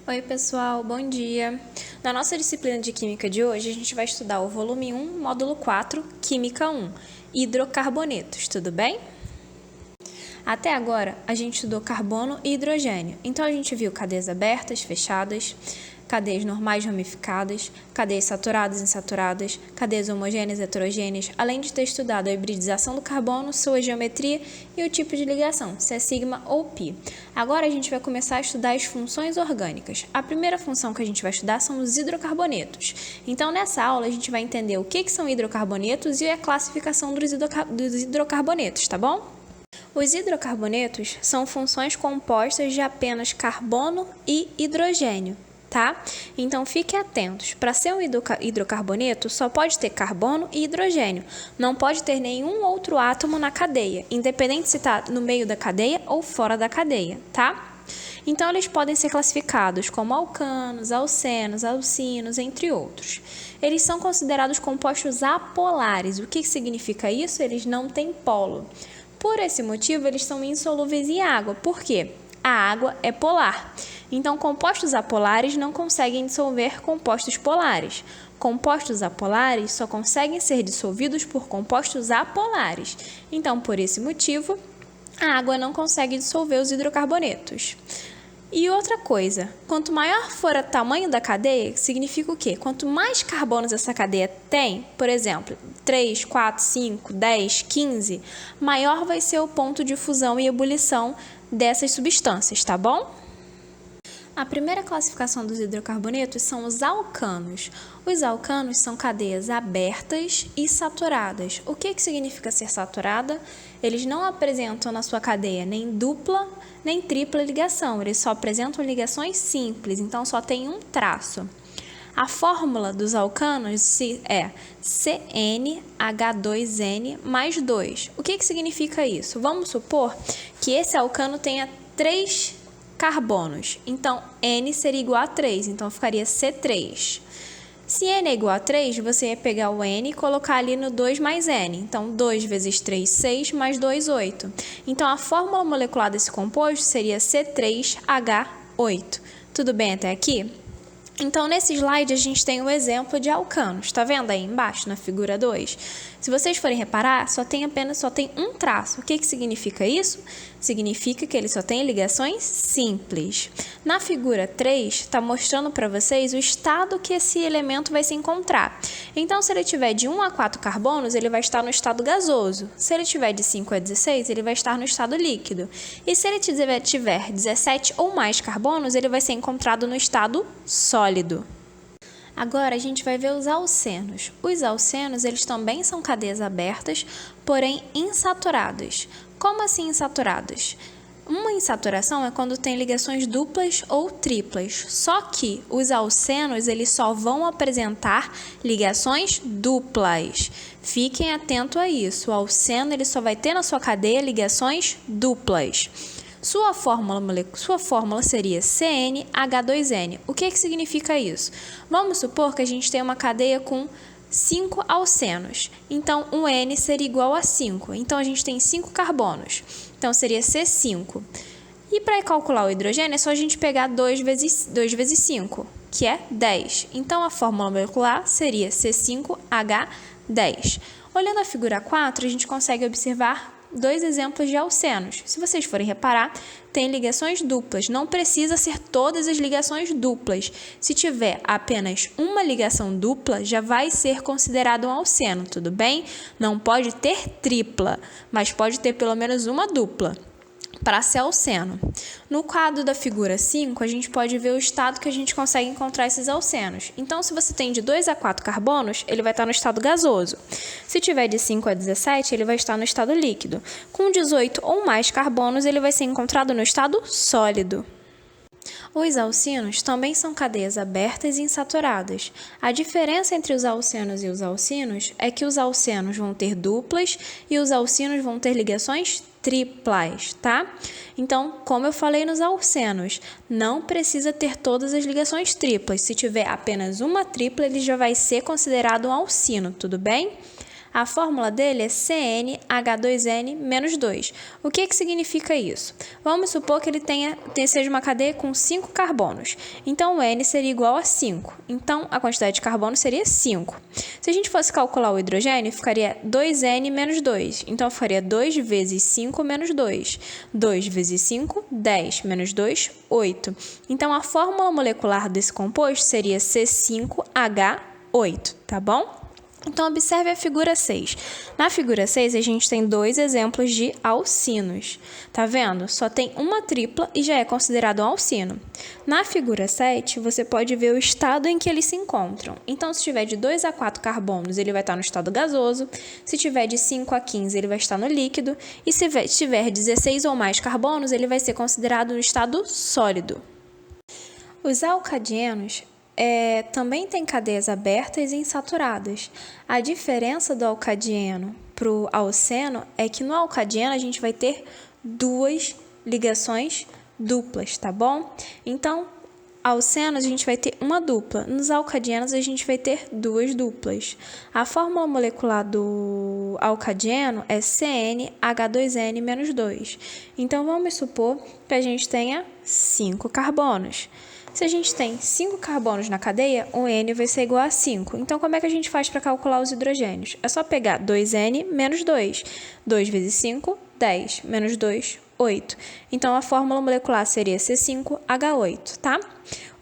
Oi pessoal, bom dia! Na nossa disciplina de Química de hoje, a gente vai estudar o volume 1, módulo 4, Química 1, hidrocarbonetos, tudo bem? Até agora, a gente estudou carbono e hidrogênio, então a gente viu cadeias abertas, fechadas, cadeias normais ramificadas, cadeias saturadas e insaturadas, cadeias homogêneas e heterogêneas, além de ter estudado a hibridização do carbono, sua geometria e o tipo de ligação, se é sigma ou pi. Agora a gente vai começar a estudar as funções orgânicas. A primeira função que a gente vai estudar são os hidrocarbonetos. Então, nessa aula, a gente vai entender o que são hidrocarbonetos e a classificação dos hidrocarbonetos, tá bom? Os hidrocarbonetos são funções compostas de apenas carbono e hidrogênio, tá? Então, fiquem atentos. Para ser um hidrocarboneto, só pode ter carbono e hidrogênio. Não pode ter nenhum outro átomo na cadeia, independente se está no meio da cadeia ou fora da cadeia, tá? Então, eles podem ser classificados como alcanos, alcenos, alcinos, entre outros. Eles são considerados compostos apolares. O que significa isso? Eles não têm polo. Por esse motivo, eles são insolúveis em água. Por quê? A água é polar. Então, compostos apolares não conseguem dissolver compostos polares. Compostos apolares só conseguem ser dissolvidos por compostos apolares. Então, por esse motivo, a água não consegue dissolver os hidrocarbonetos. E outra coisa, quanto maior for o tamanho da cadeia, significa o quê? Quanto mais carbonos essa cadeia tem, por exemplo, 3, 4, 5, 10, 15, maior vai ser o ponto de fusão e ebulição dessas substâncias, tá bom? A primeira classificação dos hidrocarbonetos são os alcanos. Os alcanos são cadeias abertas e saturadas. O que significa ser saturada? Eles não apresentam na sua cadeia nem dupla nem tripla ligação, eles só apresentam ligações simples, então só tem um traço. A fórmula dos alcanos é CnH2n mais 2. O que significa isso? Vamos supor que esse alcano tenha 3 carbonos, então N seria igual a 3, então ficaria C3. Se N é igual a 3, você ia pegar o N e colocar ali no 2 mais N. Então, 2 vezes 3, 6, mais 2, 8. Então, a fórmula molecular desse composto seria C3H8. Tudo bem até aqui? Então, nesse slide, a gente tem um exemplo de alcanos. Tá vendo aí embaixo, na figura 2? Se vocês forem reparar, só tem um traço. O que significa isso? Significa que ele só tem ligações simples. Na figura 3, está mostrando para vocês o estado que esse elemento vai se encontrar. Então, se ele tiver de 1 a 4 carbonos, ele vai estar no estado gasoso. Se ele tiver de 5 a 16, ele vai estar no estado líquido. E se ele tiver 17 ou mais carbonos, ele vai ser encontrado no estado sólido. Agora, a gente vai ver os alcenos. Os alcenos, eles também são cadeias abertas, porém insaturadas. Como assim insaturadas? Uma insaturação é quando tem ligações duplas ou triplas. Só que os alcenos, eles só vão apresentar ligações duplas. Fiquem atentos a isso. O alceno, ele só vai ter na sua cadeia ligações duplas. Sua fórmula seria CnH2n. O que significa isso? Vamos supor que a gente tem uma cadeia com 5 alcenos. Então, um N seria igual a 5. Então, a gente tem 5 carbonos. Então, seria C5. E para calcular o hidrogênio, é só a gente pegar 2 vezes 5, que é 10. Então, a fórmula molecular seria C5H10. Olhando a figura 4, a gente consegue observar 2 exemplos de alcenos. Se vocês forem reparar, tem ligações duplas. Não precisa ser todas as ligações duplas. Se tiver apenas uma ligação dupla, já vai ser considerado um alceno, tudo bem? Não pode ter tripla, mas pode ter pelo menos uma dupla para ser alceno. No quadro da figura 5, a gente pode ver o estado que a gente consegue encontrar esses alcenos. Então, se você tem de 2 a 4 carbonos, ele vai estar no estado gasoso. Se tiver de 5 a 17, ele vai estar no estado líquido. Com 18 ou mais carbonos, ele vai ser encontrado no estado sólido. Os alcinos também são cadeias abertas e insaturadas. A diferença entre os alcenos e os alcinos é que os alcenos vão ter duplas e os alcinos vão ter ligações triplas, tá? Então, como eu falei nos alcenos, não precisa ter todas as ligações triplas. Se tiver apenas uma tripla, ele já vai ser considerado um alcino, tudo bem? A fórmula dele é CnH2n-2. O que significa isso? Vamos supor que ele seja uma cadeia com 5 carbonos. Então, o N seria igual a 5. Então, a quantidade de carbono seria 5. Se a gente fosse calcular o hidrogênio, ficaria 2n menos 2. Então, ficaria 2 vezes 5 menos 2. 2 vezes 5, 10. Menos 2, 8. Então, a fórmula molecular desse composto seria C5H8, tá bom? Então, observe a figura 6. Na figura 6, a gente tem 2 exemplos de alcinos. Tá vendo? Só tem uma tripla e já é considerado um alcino. Na figura 7, você pode ver o estado em que eles se encontram. Então, se tiver de 2 a 4 carbonos, ele vai estar no estado gasoso. Se tiver de 5 a 15, ele vai estar no líquido. E se tiver 16 ou mais carbonos, ele vai ser considerado no estado sólido. Os alcadienos também têm cadeias abertas e insaturadas. A diferença do alcadieno para o alceno é que no alcadieno a gente vai ter 2 ligações duplas, tá bom? Então, alcenos a gente vai ter uma dupla, nos alcadienos a gente vai ter 2 duplas. A fórmula molecular do alcadieno é CnH2n-2. Então, vamos supor que a gente tenha 5 carbonos. Se a gente tem 5 carbonos na cadeia, o N vai ser igual a 5. Então, como é que a gente faz para calcular os hidrogênios? É só pegar 2N menos 2. 2 vezes 5, 10. Menos 2, 8. Então, a fórmula molecular seria C5H8, tá?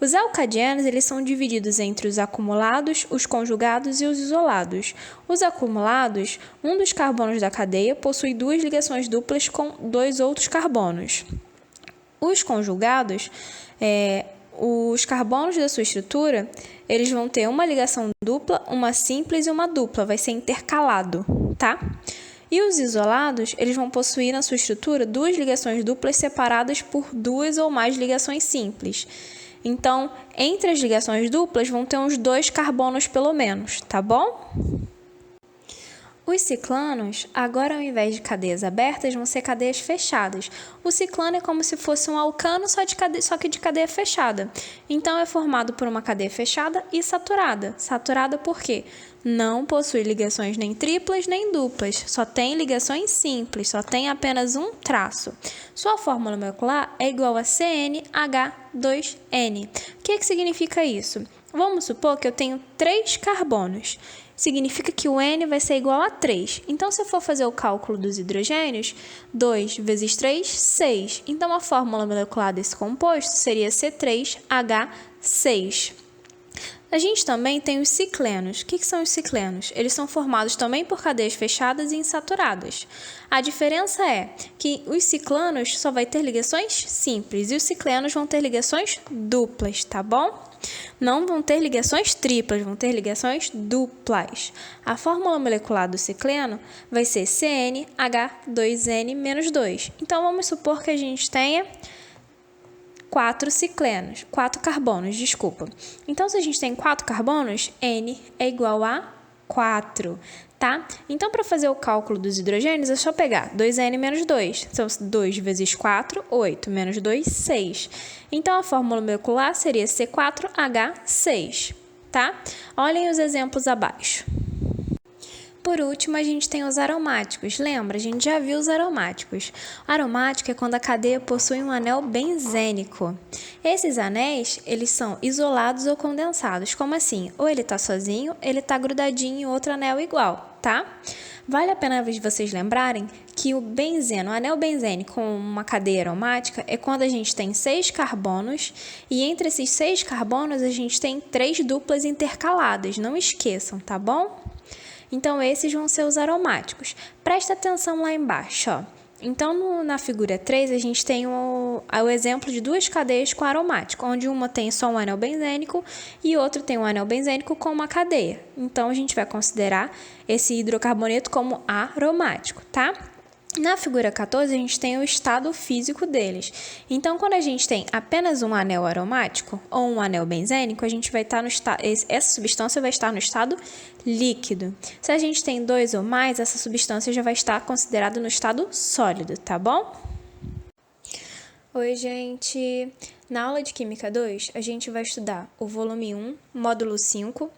Os alcadienos, eles são divididos entre os acumulados, os conjugados e os isolados. Os acumulados, um dos carbonos da cadeia possui 2 ligações duplas com 2 outros carbonos. Os conjugados, os carbonos da sua estrutura, eles vão ter uma ligação dupla, uma simples e uma dupla, vai ser intercalado, tá? E os isolados, eles vão possuir na sua estrutura 2 ligações duplas separadas por 2 ou mais ligações simples. Então, entre as ligações duplas, vão ter uns 2 carbonos pelo menos, tá bom? Os ciclanos, agora ao invés de cadeias abertas, vão ser cadeias fechadas. O ciclano é como se fosse um alcano, só que de cadeia fechada. Então, é formado por uma cadeia fechada e saturada. Saturada por quê? Não possui ligações nem triplas nem duplas, só tem ligações simples, só tem apenas um traço. Sua fórmula molecular é igual a CnH2n. O que significa isso? Vamos supor que eu tenho 3 carbonos. Significa que o N vai ser igual a 3. Então, se eu for fazer o cálculo dos hidrogênios, 2 vezes 3, 6. Então, a fórmula molecular desse composto seria C3H6. A gente também tem os ciclenos. O que são os ciclenos? Eles são formados também por cadeias fechadas e insaturadas. A diferença é que os ciclanos só vai ter ligações simples e os ciclenos vão ter ligações duplas, tá bom? Não vão ter ligações triplas, vão ter ligações duplas. A fórmula molecular do cicleno vai ser CnH2n-2. Então, vamos supor que a gente tenha 4 carbonos. Então, se a gente tem 4 carbonos, N é igual a 4, tá? Então, para fazer o cálculo dos hidrogênios, é só pegar 2N menos 2. Então, 2 vezes 4, 8. Menos 2, 6. Então, a fórmula molecular seria C4H6, tá? Olhem os exemplos abaixo. Por último, a gente tem os aromáticos. Lembra? A gente já viu os aromáticos. Aromático é quando a cadeia possui um anel benzênico. Esses anéis, eles são isolados ou condensados. Como assim? Ou ele está sozinho, ele está grudadinho em outro anel igual, tá? Vale a pena vocês lembrarem que o benzeno, o anel benzênico com uma cadeia aromática é quando a gente tem 6 carbonos e entre esses 6 carbonos a gente tem 3 duplas intercaladas. Não esqueçam, tá bom? Então, esses vão ser os aromáticos. Presta atenção lá embaixo, ó. Então, na figura 3, a gente tem o exemplo de 2 cadeias com aromático, onde uma tem só um anel benzênico e outra tem um anel benzênico com uma cadeia. Então, a gente vai considerar esse hidrocarboneto como aromático, tá? Na figura 14, a gente tem o estado físico deles. Então, quando a gente tem apenas um anel aromático ou um anel benzênico, a gente vai estar essa substância vai estar no estado líquido. Se a gente tem 2 ou mais, essa substância já vai estar considerada no estado sólido, tá bom? Oi, gente! Na aula de Química 2, a gente vai estudar o volume 1, módulo 5,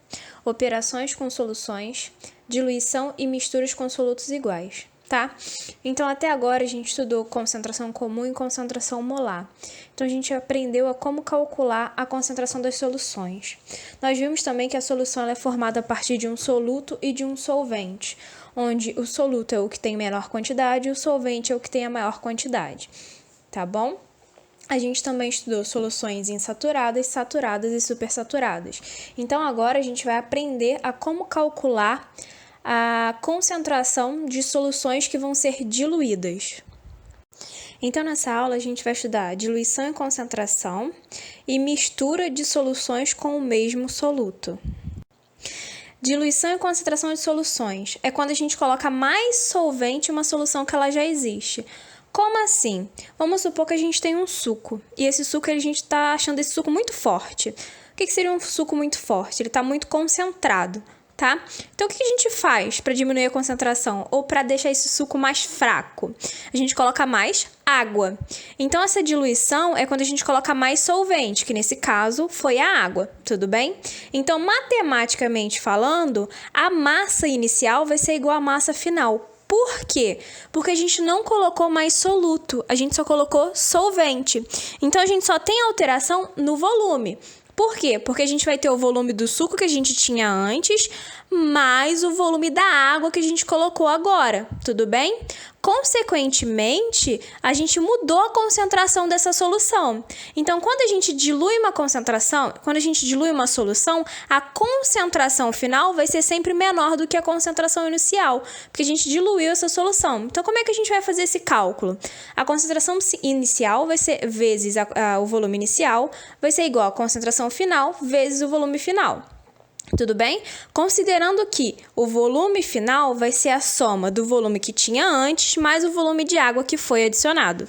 operações com soluções, diluição e misturas com solutos iguais, tá? Então, até agora, a gente estudou concentração comum e concentração molar. Então, a gente aprendeu a como calcular a concentração das soluções. Nós vimos também que a solução é formada a partir de um soluto e de um solvente, onde o soluto é o que tem menor quantidade e o solvente é o que tem a maior quantidade, tá bom? A gente também estudou soluções insaturadas, saturadas e supersaturadas. Então, agora a gente vai aprender a como calcular a concentração de soluções que vão ser diluídas. Então, nessa aula, a gente vai estudar diluição e concentração e mistura de soluções com o mesmo soluto. Diluição e concentração de soluções é quando a gente coloca mais solvente em uma solução que ela já existe. Como assim? Vamos supor que a gente tem um suco, e esse suco, a gente está achando esse suco muito forte. O que seria um suco muito forte? Ele está muito concentrado, tá? Então, o que a gente faz para diminuir a concentração ou para deixar esse suco mais fraco? A gente coloca mais água. Então, essa diluição é quando a gente coloca mais solvente, que nesse caso foi a água, tudo bem? Então, matematicamente falando, a massa inicial vai ser igual à massa final. Por quê? Porque a gente não colocou mais soluto, a gente só colocou solvente. Então, a gente só tem alteração no volume. Por quê? Porque a gente vai ter o volume do suco que a gente tinha antes, mais o volume da água que a gente colocou agora, tudo bem? Consequentemente, a gente mudou a concentração dessa solução. Então, quando a gente dilui uma solução, a concentração final vai ser sempre menor do que a concentração inicial, porque a gente diluiu essa solução. Então, como é que a gente vai fazer esse cálculo? A concentração inicial vai ser vezes o volume inicial, vai ser igual a concentração final vezes o volume final. Tudo bem? Considerando que o volume final vai ser a soma do volume que tinha antes mais o volume de água que foi adicionado.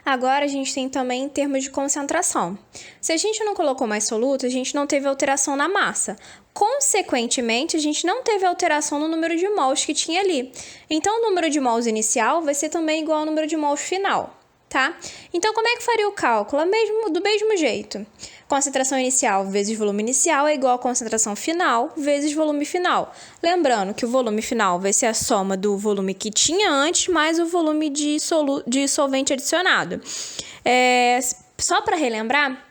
Agora, a gente tem também em termos de concentração. Se a gente não colocou mais soluto, a gente não teve alteração na massa. Consequentemente, a gente não teve alteração no número de mols que tinha ali. Então, o número de mols inicial vai ser também igual ao número de mols final, tá? Então, como é que faria o cálculo? Do mesmo jeito. Concentração inicial vezes volume inicial é igual a concentração final vezes volume final. Lembrando que o volume final vai ser a soma do volume que tinha antes mais o volume de solvente adicionado. Só para relembrar,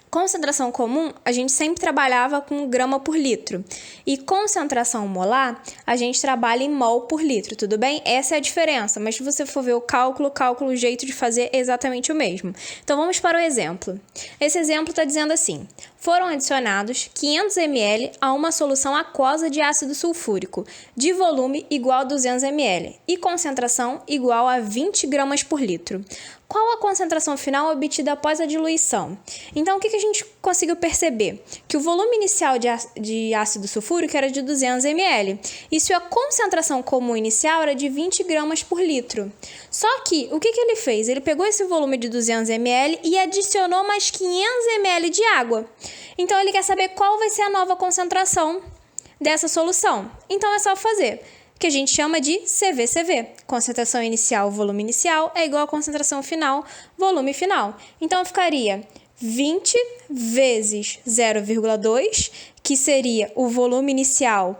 concentração comum, a gente sempre trabalhava com grama por litro. E concentração molar, a gente trabalha em mol por litro, tudo bem? Essa é a diferença, mas se você for ver o cálculo, o jeito de fazer é exatamente o mesmo. Então, vamos para o exemplo. Esse exemplo está dizendo assim: foram adicionados 500 ml a uma solução aquosa de ácido sulfúrico, de volume igual a 200 ml e concentração igual a 20 gramas por litro. Qual a concentração final obtida após a diluição? Então, o que a gente conseguiu perceber? Que o volume inicial de ácido sulfúrico era de 200 ml. E se a concentração comum inicial era de 20 gramas por litro. Só que, o que ele fez? Ele pegou esse volume de 200 ml e adicionou mais 500 ml de água. Então, ele quer saber qual vai ser a nova concentração dessa solução. Então, é só fazer, que a gente chama de CVCV. Concentração inicial, volume inicial, é igual a concentração final, volume final. Então, ficaria 20 vezes 0,2, que seria o volume inicial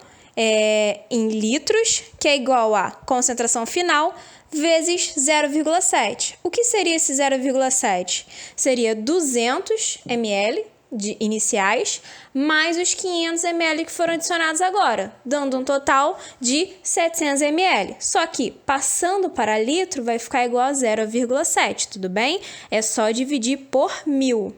em litros, que é igual a concentração final, vezes 0,7. O que seria esse 0,7? Seria 200 ml iniciais, mais os 500 ml que foram adicionados agora, dando um total de 700 ml. Só que, passando para litro, vai ficar igual a 0,7, tudo bem? É só dividir por 1000.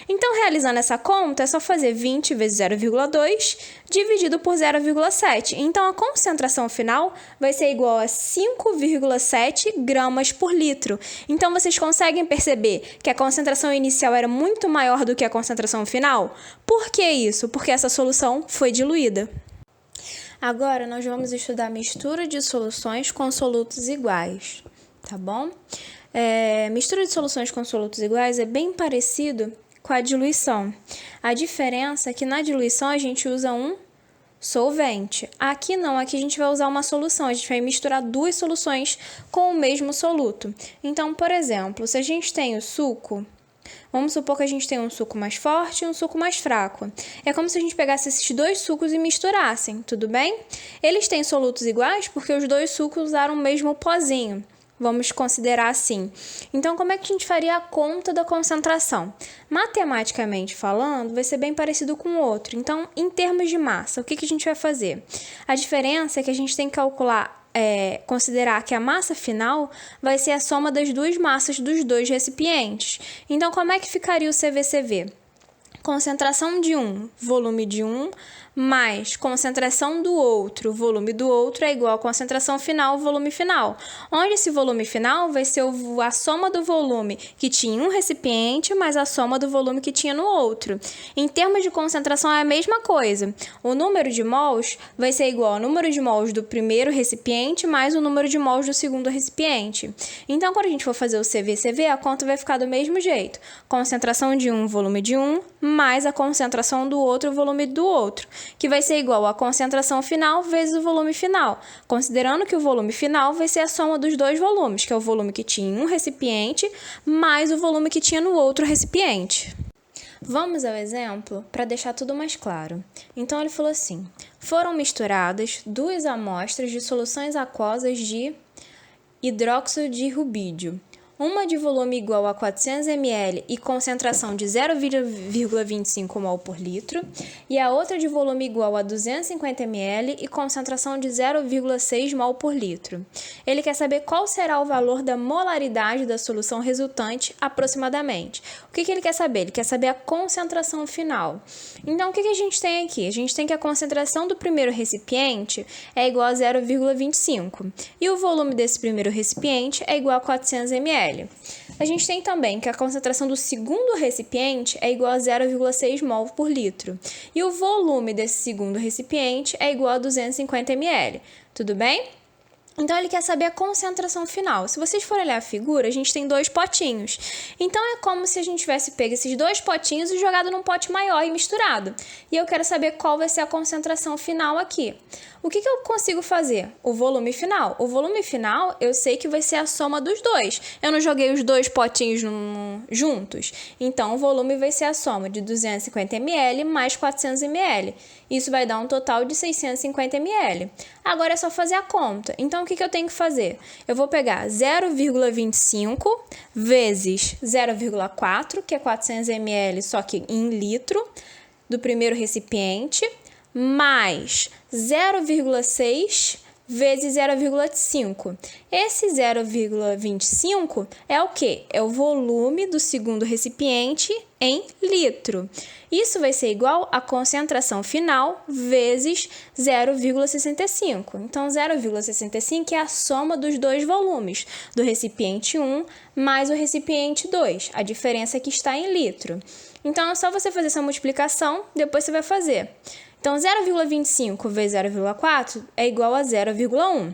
Então, realizando essa conta, é só fazer 20 vezes 0,2 dividido por 0,7. Então, a concentração final vai ser igual a 5,7 gramas por litro. Então, vocês conseguem perceber que a concentração inicial era muito maior do que a concentração final? Por que isso? Porque essa solução foi diluída. Agora, nós vamos estudar mistura de soluções com solutos iguais, tá bom? Mistura de soluções com solutos iguais é bem parecido com a diluição. A diferença é que na diluição a gente usa um solvente. Aqui não, aqui a gente vai usar uma solução, a gente vai misturar duas soluções com o mesmo soluto. Então, por exemplo, se a gente tem o suco, vamos supor que a gente tem um suco mais forte e um suco mais fraco. É como se a gente pegasse esses dois sucos e misturassem, tudo bem? Eles têm solutos iguais porque os dois sucos usaram o mesmo pozinho. Vamos considerar assim. Então, como é que a gente faria a conta da concentração? Matematicamente falando, vai ser bem parecido com o outro. Então, em termos de massa, o que a gente vai fazer? A diferença é que a gente tem que calcular, considerar que a massa final vai ser a soma das duas massas dos dois recipientes. Então, como é que ficaria o CVCV? Concentração de um, volume de um, mais concentração do outro, volume do outro, é igual a concentração final, volume final. Onde esse volume final vai ser a soma do volume que tinha em um recipiente, mais a soma do volume que tinha no outro. Em termos de concentração é a mesma coisa. O número de mols vai ser igual ao número de mols do primeiro recipiente, mais o número de mols do segundo recipiente. Então, quando a gente for fazer o CVCV, a conta vai ficar do mesmo jeito. Concentração de um, volume de um, mais a concentração do outro, volume do outro, que vai ser igual à concentração final vezes o volume final, considerando que o volume final vai ser a soma dos dois volumes, que é o volume que tinha em um recipiente mais o volume que tinha no outro recipiente. Vamos ao exemplo para deixar tudo mais claro. Então, ele falou assim: foram misturadas duas amostras de soluções aquosas de hidróxido de rubídio, uma de volume igual a 400 ml e concentração de 0,25 mol por litro, e a outra de volume igual a 250 ml e concentração de 0,6 mol por litro. Ele quer saber qual será o valor da molaridade da solução resultante aproximadamente. O que ele quer saber? Ele quer saber a concentração final. Então, o que a gente tem aqui? A gente tem que a concentração do primeiro recipiente é igual a 0,25 e o volume desse primeiro recipiente é igual a 400 ml. A gente tem também que a concentração do segundo recipiente é igual a 0,6 mol por litro e o volume desse segundo recipiente é igual a 250 ml. Tudo bem? Então, ele quer saber a concentração final. Se vocês forem olhar a figura, a gente tem dois potinhos. Então, é como se a gente tivesse pego esses dois potinhos e jogado num pote maior e misturado. E eu quero saber qual vai ser a concentração final aqui. O que eu consigo fazer? O volume final. O volume final, eu sei que vai ser a soma dos dois. Eu não joguei os dois potinhos juntos. Então, o volume vai ser a soma de 250 ml mais 400 ml. Isso vai dar um total de 650 ml. Agora é só fazer a conta. Então, o que eu tenho que fazer? Eu vou pegar 0,25 vezes 0,4, que é 400 ml, só que em litro, do primeiro recipiente, mais 0,6 vezes 0,5. Esse 0,25 é o quê? É o volume do segundo recipiente em litro. Isso vai ser igual à concentração final vezes 0,65. Então, 0,65 é a soma dos dois volumes, do recipiente 1 mais o recipiente 2. A diferença é que está em litro. Então, é só você fazer essa multiplicação, depois você vai fazer. Então, 0,25 vezes 0,4 é igual a 0,1.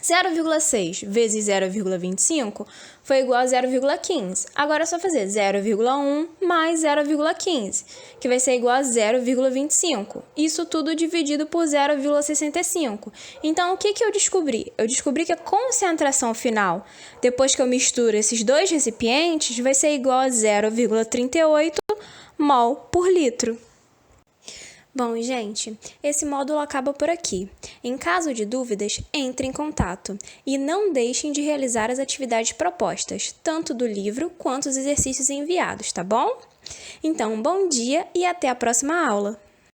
0,6 vezes 0,25 foi igual a 0,15. Agora é só fazer 0,1 mais 0,15, que vai ser igual a 0,25. Isso tudo dividido por 0,65. Então, o que eu descobri? Eu descobri que a concentração final, depois que eu misturo esses dois recipientes, vai ser igual a 0,38 mol por litro. Bom, gente, esse módulo acaba por aqui. Em caso de dúvidas, entre em contato e não deixem de realizar as atividades propostas, tanto do livro quanto os exercícios enviados, tá bom? Então, bom dia e até a próxima aula!